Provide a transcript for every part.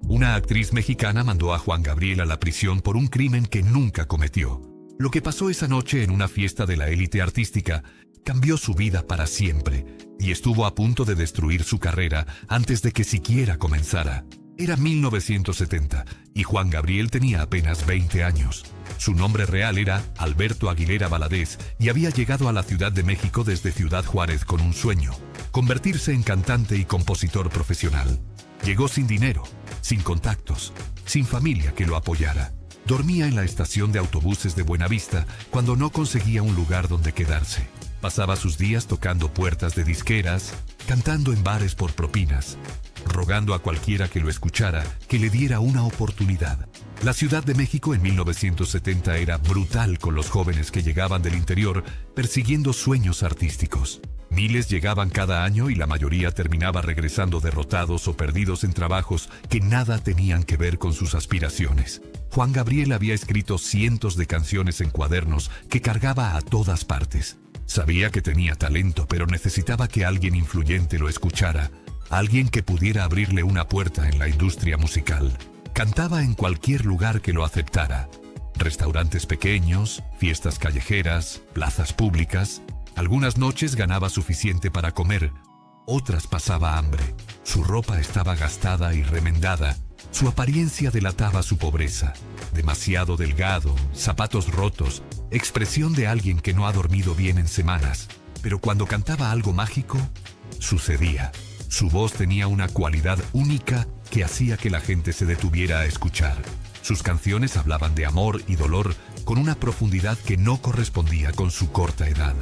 Una actriz mexicana mandó a Juan Gabriel a la prisión por un crimen que nunca cometió. Lo que pasó esa noche en una fiesta de la élite artística cambió su vida para siempre y estuvo a punto de destruir su carrera antes de que siquiera comenzara. Era 1970 y Juan Gabriel tenía apenas 20 años. Su nombre real era Alberto Aguilera Valadez y había llegado a la Ciudad de México desde Ciudad Juárez con un sueño: convertirse en cantante y compositor profesional. Llegó sin dinero, sin contactos, sin familia que lo apoyara. Dormía en la estación de autobuses de Buenavista cuando no conseguía un lugar donde quedarse. Pasaba sus días tocando puertas de disqueras, cantando en bares por propinas, rogando a cualquiera que lo escuchara que le diera una oportunidad. La Ciudad de México en 1970 era brutal con los jóvenes que llegaban del interior persiguiendo sueños artísticos. Miles llegaban cada año y la mayoría terminaba regresando derrotados o perdidos en trabajos que nada tenían que ver con sus aspiraciones. Juan Gabriel había escrito cientos de canciones en cuadernos que cargaba a todas partes. Sabía que tenía talento, pero necesitaba que alguien influyente lo escuchara, alguien que pudiera abrirle una puerta en la industria musical. Cantaba en cualquier lugar que lo aceptara: restaurantes pequeños, fiestas callejeras, plazas públicas. Algunas noches ganaba suficiente para comer, otras pasaba hambre. Su ropa estaba gastada y remendada. Su apariencia delataba su pobreza. Demasiado delgado, zapatos rotos, expresión de alguien que no ha dormido bien en semanas. Pero cuando cantaba algo mágico, sucedía. Su voz tenía una cualidad única que hacía que la gente se detuviera a escuchar. Sus canciones hablaban de amor y dolor con una profundidad que no correspondía con su corta edad.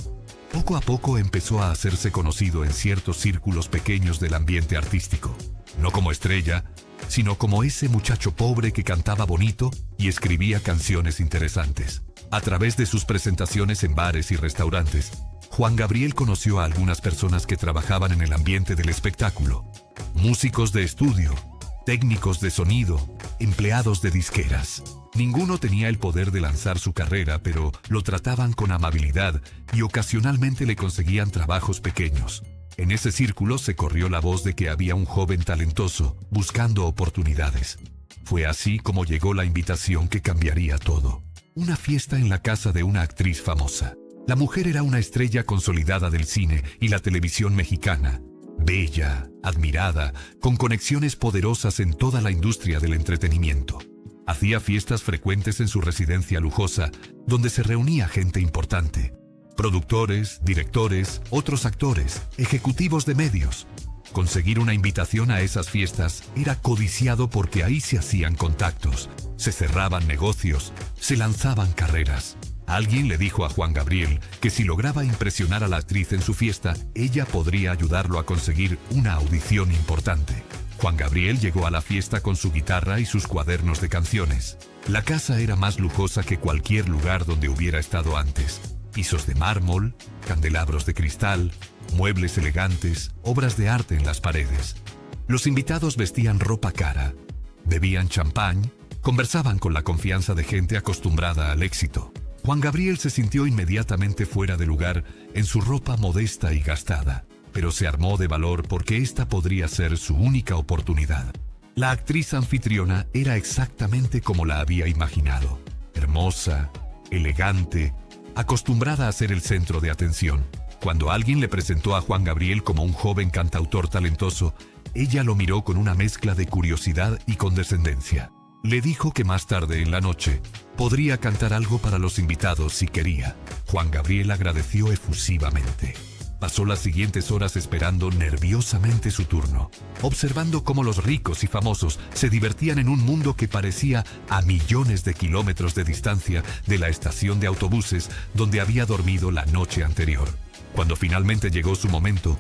Poco a poco empezó a hacerse conocido en ciertos círculos pequeños del ambiente artístico. No como estrella, sino como ese muchacho pobre que cantaba bonito y escribía canciones interesantes. A través de sus presentaciones en bares y restaurantes, Juan Gabriel conoció a algunas personas que trabajaban en el ambiente del espectáculo: músicos de estudio, técnicos de sonido, empleados de disqueras. Ninguno tenía el poder de lanzar su carrera, pero lo trataban con amabilidad y ocasionalmente le conseguían trabajos pequeños. En ese círculo se corrió la voz de que había un joven talentoso buscando oportunidades. Fue así como llegó la invitación que cambiaría todo: una fiesta en la casa de una actriz famosa. La mujer era una estrella consolidada del cine y la televisión mexicana. Bella, admirada, con conexiones poderosas en toda la industria del entretenimiento. Hacía fiestas frecuentes en su residencia lujosa, donde se reunía gente importante: productores, directores, otros actores, ejecutivos de medios. Conseguir una invitación a esas fiestas era codiciado porque ahí se hacían contactos, se cerraban negocios, se lanzaban carreras. Alguien le dijo a Juan Gabriel que si lograba impresionar a la actriz en su fiesta, ella podría ayudarlo a conseguir una audición importante. Juan Gabriel llegó a la fiesta con su guitarra y sus cuadernos de canciones. La casa era más lujosa que cualquier lugar donde hubiera estado antes. Pisos de mármol, candelabros de cristal, muebles elegantes, obras de arte en las paredes. Los invitados vestían ropa cara, bebían champán, conversaban con la confianza de gente acostumbrada al éxito. Juan Gabriel se sintió inmediatamente fuera de lugar en su ropa modesta y gastada, pero se armó de valor porque esta podría ser su única oportunidad. La actriz anfitriona era exactamente como la había imaginado: hermosa, elegante, acostumbrada a ser el centro de atención. Cuando alguien le presentó a Juan Gabriel como un joven cantautor talentoso, ella lo miró con una mezcla de curiosidad y condescendencia. Le dijo que más tarde en la noche podría cantar algo para los invitados si quería. Juan Gabriel agradeció efusivamente. Pasó las siguientes horas esperando nerviosamente su turno, observando cómo los ricos y famosos se divertían en un mundo que parecía a millones de kilómetros de distancia de la estación de autobuses donde había dormido la noche anterior. Cuando finalmente llegó su momento,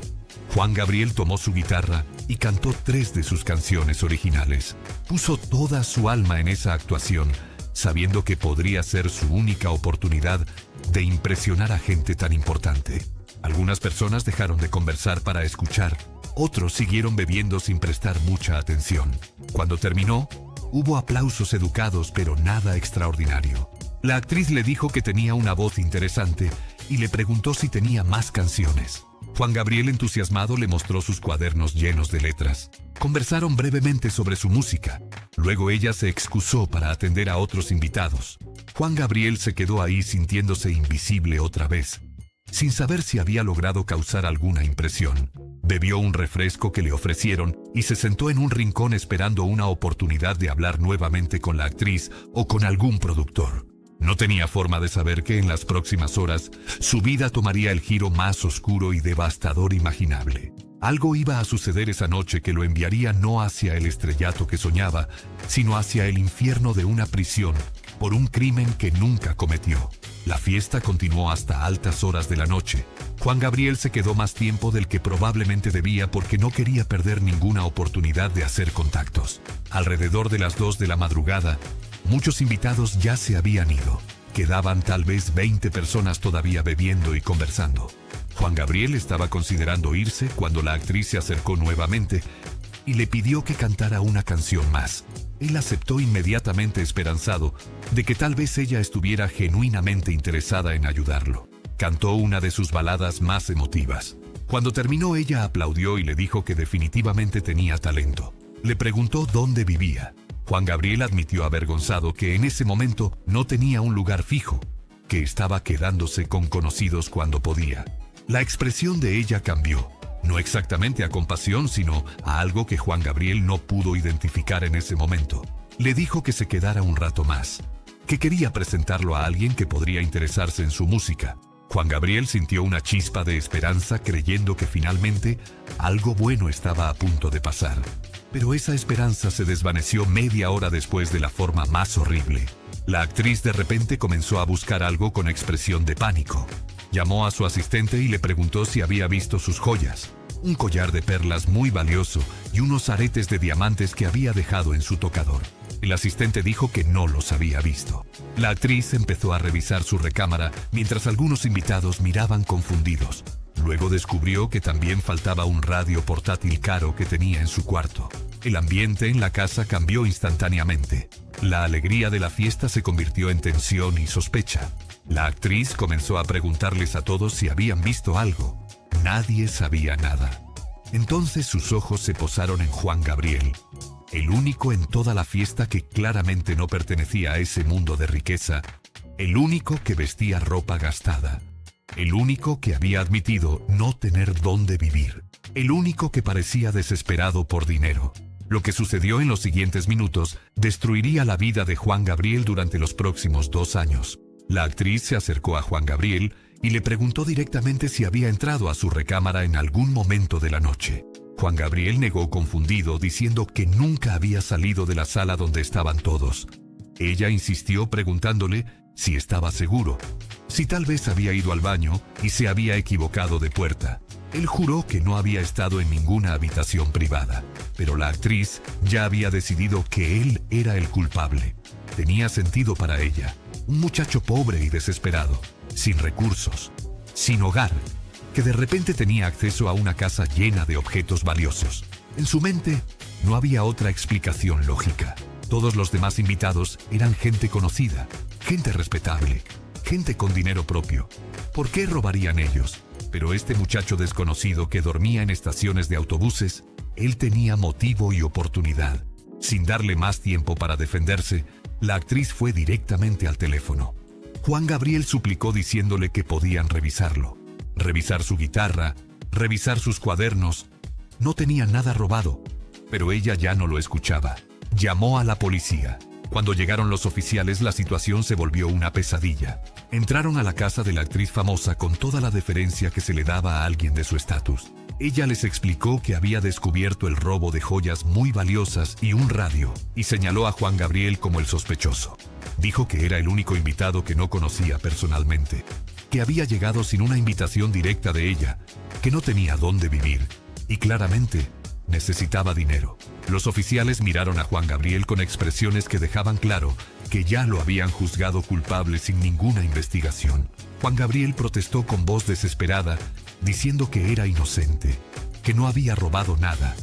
Juan Gabriel tomó su guitarra y cantó 3 de sus canciones originales. Puso toda su alma en esa actuación, sabiendo que podría ser su única oportunidad de impresionar a gente tan importante. Algunas personas dejaron de conversar para escuchar, otros siguieron bebiendo sin prestar mucha atención. Cuando terminó, hubo aplausos educados, pero nada extraordinario. La actriz le dijo que tenía una voz interesante y le preguntó si tenía más canciones. Juan Gabriel, entusiasmado, le mostró sus cuadernos llenos de letras. Conversaron brevemente sobre su música. Luego ella se excusó para atender a otros invitados. Juan Gabriel se quedó ahí sintiéndose invisible otra vez, sin saber si había logrado causar alguna impresión. Bebió un refresco que le ofrecieron y se sentó en un rincón esperando una oportunidad de hablar nuevamente con la actriz o con algún productor. No tenía forma de saber que en las próximas horas su vida tomaría el giro más oscuro y devastador imaginable. Algo iba a suceder esa noche que lo enviaría no hacia el estrellato que soñaba, sino hacia el infierno de una prisión por un crimen que nunca cometió. La fiesta continuó hasta altas horas de la noche. Juan Gabriel se quedó más tiempo del que probablemente debía porque no quería perder ninguna oportunidad de hacer contactos. Alrededor de las 2 de la madrugada, muchos invitados ya se habían ido. Quedaban tal vez 20 personas todavía bebiendo y conversando. Juan Gabriel estaba considerando irse cuando la actriz se acercó nuevamente y le pidió que cantara una canción más. Él aceptó inmediatamente, esperanzado de que tal vez ella estuviera genuinamente interesada en ayudarlo. Cantó una de sus baladas más emotivas. Cuando terminó, ella aplaudió y le dijo que definitivamente tenía talento. Le preguntó dónde vivía. Juan Gabriel admitió avergonzado que en ese momento no tenía un lugar fijo, que estaba quedándose con conocidos cuando podía. La expresión de ella cambió, no exactamente a compasión, sino a algo que Juan Gabriel no pudo identificar en ese momento. Le dijo que se quedara un rato más, que quería presentarlo a alguien que podría interesarse en su música. Juan Gabriel sintió una chispa de esperanza, creyendo que finalmente algo bueno estaba a punto de pasar. Pero esa esperanza se desvaneció media hora después de la forma más horrible. La actriz de repente comenzó a buscar algo con expresión de pánico. Llamó a su asistente y le preguntó si había visto sus joyas, un collar de perlas muy valioso y unos aretes de diamantes que había dejado en su tocador. El asistente dijo que no los había visto. La actriz empezó a revisar su recámara mientras algunos invitados miraban confundidos. Luego descubrió que también faltaba un radio portátil caro que tenía en su cuarto. El ambiente en la casa cambió instantáneamente. La alegría de la fiesta se convirtió en tensión y sospecha. La actriz comenzó a preguntarles a todos si habían visto algo. Nadie sabía nada. Entonces sus ojos se posaron en Juan Gabriel, el único en toda la fiesta que claramente no pertenecía a ese mundo de riqueza, el único que vestía ropa gastada, el único que había admitido no tener dónde vivir, el único que parecía desesperado por dinero. Lo que sucedió en los siguientes minutos destruiría la vida de Juan Gabriel durante los próximos 2 años. La actriz se acercó a Juan Gabriel y le preguntó directamente si había entrado a su recámara en algún momento de la noche. Juan Gabriel negó confundido, diciendo que nunca había salido de la sala donde estaban todos. Ella insistió preguntándole si estaba seguro, si tal vez había ido al baño y se había equivocado de puerta. Él juró que no había estado en ninguna habitación privada, pero la actriz ya había decidido que él era el culpable. Tenía sentido para ella, un muchacho pobre y desesperado, sin recursos, sin hogar, que de repente tenía acceso a una casa llena de objetos valiosos. En su mente no había otra explicación lógica. Todos los demás invitados eran gente conocida, gente respetable, gente con dinero propio. ¿Por qué robarían ellos? Pero este muchacho desconocido que dormía en estaciones de autobuses, él tenía motivo y oportunidad. Sin darle más tiempo para defenderse, la actriz fue directamente al teléfono. Juan Gabriel suplicó diciéndole que podían revisarlo. Revisar su guitarra, revisar sus cuadernos. No tenía nada robado, pero ella ya no lo escuchaba. Llamó a la policía. Cuando llegaron los oficiales, la situación se volvió una pesadilla. Entraron a la casa de la actriz famosa con toda la deferencia que se le daba a alguien de su estatus. Ella les explicó que había descubierto el robo de joyas muy valiosas y un radio, y señaló a Juan Gabriel como el sospechoso. Dijo que era el único invitado que no conocía personalmente, que había llegado sin una invitación directa de ella, que no tenía dónde vivir, y claramente necesitaba dinero. Los oficiales miraron a Juan Gabriel con expresiones que dejaban claro que ya lo habían juzgado culpable sin ninguna investigación. Juan Gabriel protestó con voz desesperada, diciendo que era inocente, que no había robado nada,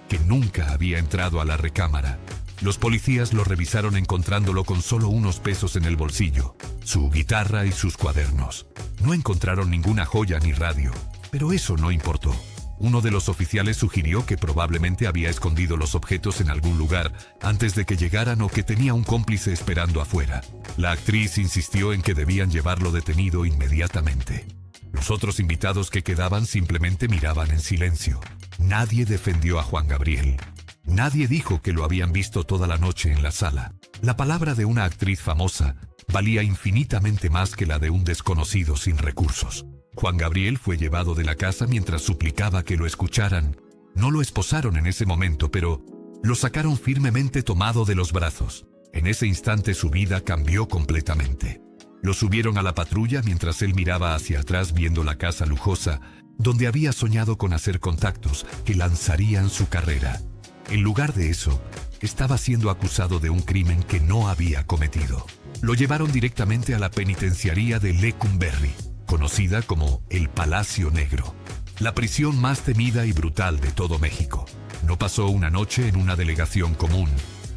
que nunca había entrado a la recámara. Los policías lo revisaron encontrándolo con solo unos pesos en el bolsillo, su guitarra y sus cuadernos. No encontraron ninguna joya ni radio. Pero eso no importó. Uno de los oficiales sugirió que probablemente había escondido los objetos en algún lugar antes de que llegaran o que tenía un cómplice esperando afuera. La actriz insistió en que debían llevarlo detenido inmediatamente. Los otros invitados que quedaban simplemente miraban en silencio. Nadie defendió a Juan Gabriel. Nadie dijo que lo habían visto toda la noche en la sala. La palabra de una actriz famosa valía infinitamente más que la de un desconocido sin recursos. Juan Gabriel fue llevado de la casa mientras suplicaba que lo escucharan. No lo esposaron en ese momento, pero lo sacaron firmemente tomado de los brazos. En ese instante su vida cambió completamente. Lo subieron a la patrulla mientras él miraba hacia atrás viendo la casa lujosa, donde había soñado con hacer contactos que lanzarían su carrera. En lugar de eso, estaba siendo acusado de un crimen que no había cometido. Lo llevaron directamente a la penitenciaría de Lecumberri, conocida como el Palacio Negro, la prisión más temida y brutal de todo México. No pasó una noche en una delegación común.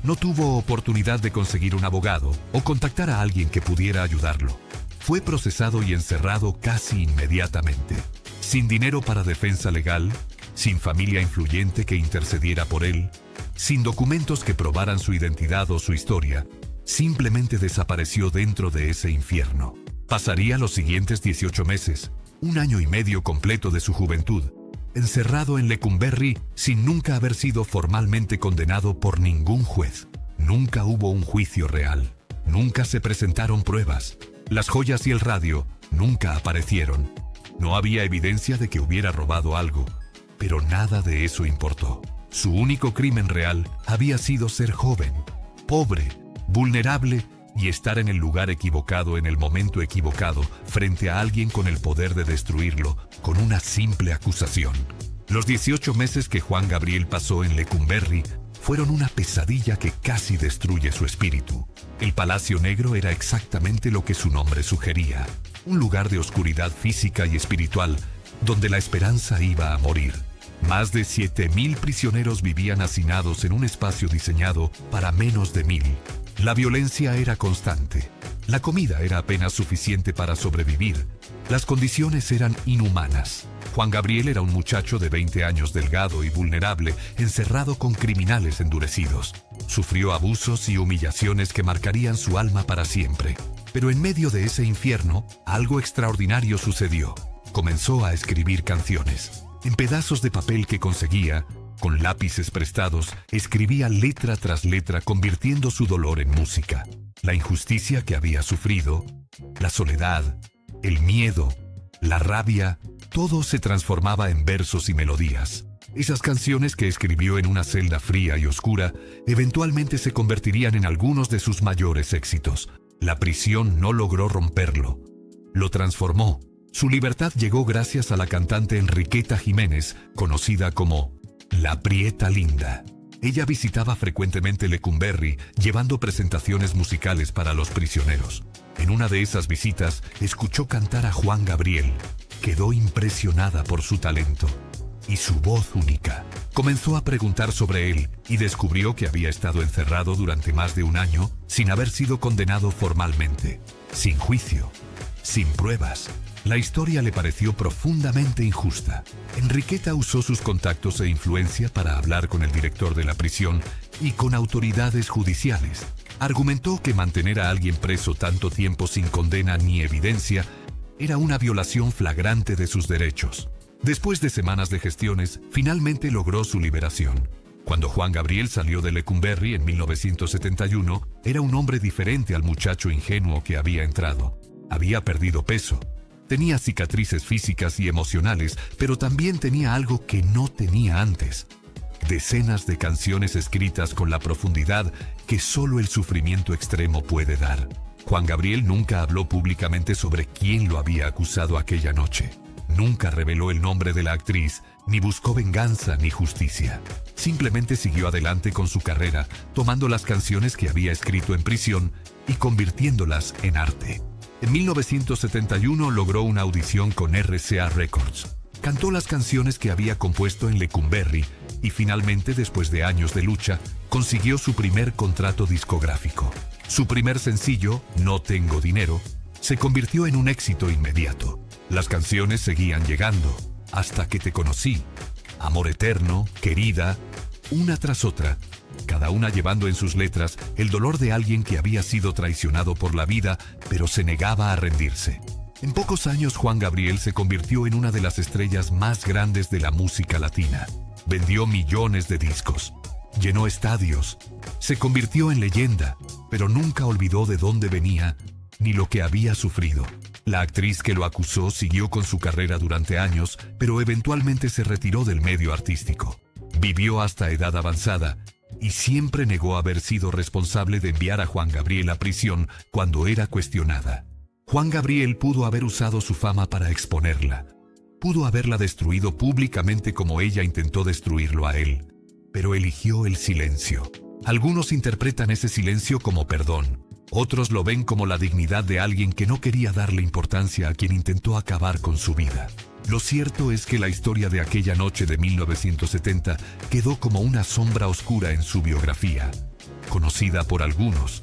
No tuvo oportunidad de conseguir un abogado o contactar a alguien que pudiera ayudarlo. Fue procesado y encerrado casi inmediatamente. Sin dinero para defensa legal, sin familia influyente que intercediera por él, sin documentos que probaran su identidad o su historia, simplemente desapareció dentro de ese infierno. Pasaría los siguientes 18 meses, un año y medio completo de su juventud, encerrado en Lecumberri sin nunca haber sido formalmente condenado por ningún juez. Nunca hubo un juicio real. Nunca se presentaron pruebas. Las joyas y el radio nunca aparecieron. No había evidencia de que hubiera robado algo, pero nada de eso importó. Su único crimen real había sido ser joven, pobre, vulnerable y estar en el lugar equivocado en el momento equivocado frente a alguien con el poder de destruirlo con una simple acusación. Los 18 meses que Juan Gabriel pasó en Lecumberri fueron una pesadilla que casi destruye su espíritu. El Palacio Negro era exactamente lo que su nombre sugería, un lugar de oscuridad física y espiritual donde la esperanza iba a morir. Más de 7,000 prisioneros vivían hacinados en un espacio diseñado para menos de 1,000. La violencia era constante. La comida era apenas suficiente para sobrevivir. Las condiciones eran inhumanas. Juan Gabriel era un muchacho de 20 años delgado y vulnerable, encerrado con criminales endurecidos. Sufrió abusos y humillaciones que marcarían su alma para siempre. Pero en medio de ese infierno, algo extraordinario sucedió. Comenzó a escribir canciones. En pedazos de papel que conseguía, con lápices prestados, escribía letra tras letra convirtiendo su dolor en música. La injusticia que había sufrido, la soledad, el miedo, la rabia, todo se transformaba en versos y melodías. Esas canciones que escribió en una celda fría y oscura, eventualmente se convertirían en algunos de sus mayores éxitos. La prisión no logró romperlo. Lo transformó. Su libertad llegó gracias a la cantante Enriqueta Jiménez, conocida como La Prieta Linda. Ella visitaba frecuentemente Lecumberri, llevando presentaciones musicales para los prisioneros. En una de esas visitas, escuchó cantar a Juan Gabriel. Quedó impresionada por su talento y su voz única. Comenzó a preguntar sobre él y descubrió que había estado encerrado durante más de un año sin haber sido condenado formalmente, sin juicio, sin pruebas. La historia le pareció profundamente injusta. Enriqueta usó sus contactos e influencia para hablar con el director de la prisión y con autoridades judiciales. Argumentó que mantener a alguien preso tanto tiempo sin condena ni evidencia era una violación flagrante de sus derechos. Después de semanas de gestiones, finalmente logró su liberación. Cuando Juan Gabriel salió de Lecumberri en 1971, era un hombre diferente al muchacho ingenuo que había entrado. Había perdido peso. Tenía cicatrices físicas y emocionales, pero también tenía algo que no tenía antes. Decenas de canciones escritas con la profundidad que solo el sufrimiento extremo puede dar. Juan Gabriel nunca habló públicamente sobre quién lo había acusado aquella noche. Nunca reveló el nombre de la actriz, ni buscó venganza ni justicia. Simplemente siguió adelante con su carrera, tomando las canciones que había escrito en prisión y convirtiéndolas en arte. En 1971 logró una audición con RCA Records. Cantó las canciones que había compuesto en Lecumberri y finalmente, después de años de lucha, consiguió su primer contrato discográfico. Su primer sencillo, No Tengo Dinero, se convirtió en un éxito inmediato. Las canciones seguían llegando. Hasta que te conocí, Amor eterno, Querida, una tras otra, cada una llevando en sus letras el dolor de alguien que había sido traicionado por la vida, pero se negaba a rendirse. En pocos años, Juan Gabriel se convirtió en una de las estrellas más grandes de la música latina. Vendió millones de discos, llenó estadios, se convirtió en leyenda, pero nunca olvidó de dónde venía ni lo que había sufrido. La actriz que lo acusó siguió con su carrera durante años, pero eventualmente se retiró del medio artístico. Vivió hasta edad avanzada y siempre negó haber sido responsable de enviar a Juan Gabriel a prisión cuando era cuestionada. Juan Gabriel pudo haber usado su fama para exponerla. Pudo haberla destruido públicamente como ella intentó destruirlo a él, pero eligió el silencio. Algunos interpretan ese silencio como perdón. Otros lo ven como la dignidad de alguien que no quería darle importancia a quien intentó acabar con su vida. Lo cierto es que la historia de aquella noche de 1970 quedó como una sombra oscura en su biografía, conocida por algunos,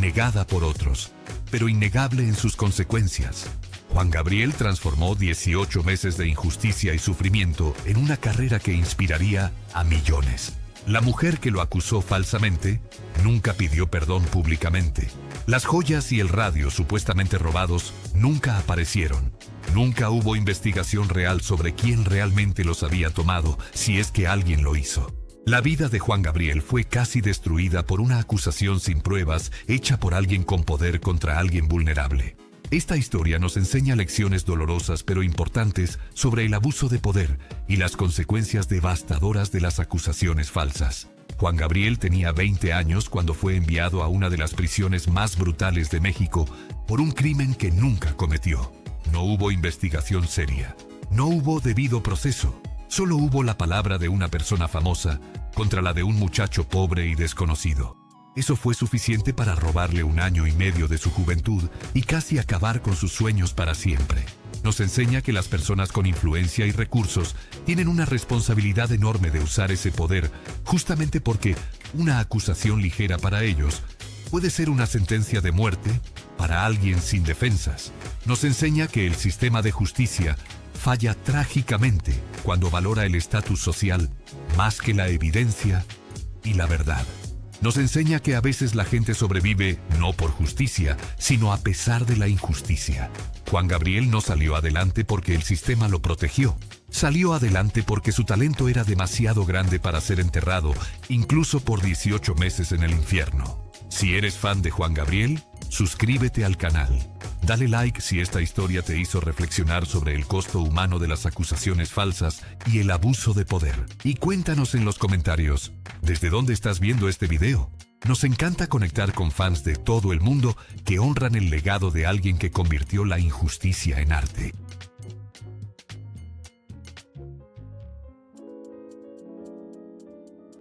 negada por otros, pero innegable en sus consecuencias. Juan Gabriel transformó 18 meses de injusticia y sufrimiento en una carrera que inspiraría a millones. La mujer que lo acusó falsamente nunca pidió perdón públicamente. Las joyas y el radio supuestamente robados nunca aparecieron. Nunca hubo investigación real sobre quién realmente los había tomado, si es que alguien lo hizo. La vida de Juan Gabriel fue casi destruida por una acusación sin pruebas hecha por alguien con poder contra alguien vulnerable. Esta historia nos enseña lecciones dolorosas pero importantes sobre el abuso de poder y las consecuencias devastadoras de las acusaciones falsas. Juan Gabriel tenía 20 años cuando fue enviado a una de las prisiones más brutales de México por un crimen que nunca cometió. No hubo investigación seria, no hubo debido proceso, solo hubo la palabra de una persona famosa contra la de un muchacho pobre y desconocido. Eso fue suficiente para robarle 1 año y medio de su juventud y casi acabar con sus sueños para siempre. Nos enseña que las personas con influencia y recursos tienen una responsabilidad enorme de usar ese poder, justamente porque una acusación ligera para ellos puede ser una sentencia de muerte para alguien sin defensas. Nos enseña que el sistema de justicia falla trágicamente cuando valora el estatus social más que la evidencia y la verdad. Nos enseña que a veces la gente sobrevive no por justicia, sino a pesar de la injusticia. Juan Gabriel no salió adelante porque el sistema lo protegió. Salió adelante porque su talento era demasiado grande para ser enterrado, incluso por 18 meses en el infierno. Si eres fan de Juan Gabriel, suscríbete al canal. Dale like si esta historia te hizo reflexionar sobre el costo humano de las acusaciones falsas y el abuso de poder. Y cuéntanos en los comentarios, ¿desde dónde estás viendo este video? Nos encanta conectar con fans de todo el mundo que honran el legado de alguien que convirtió la injusticia en arte.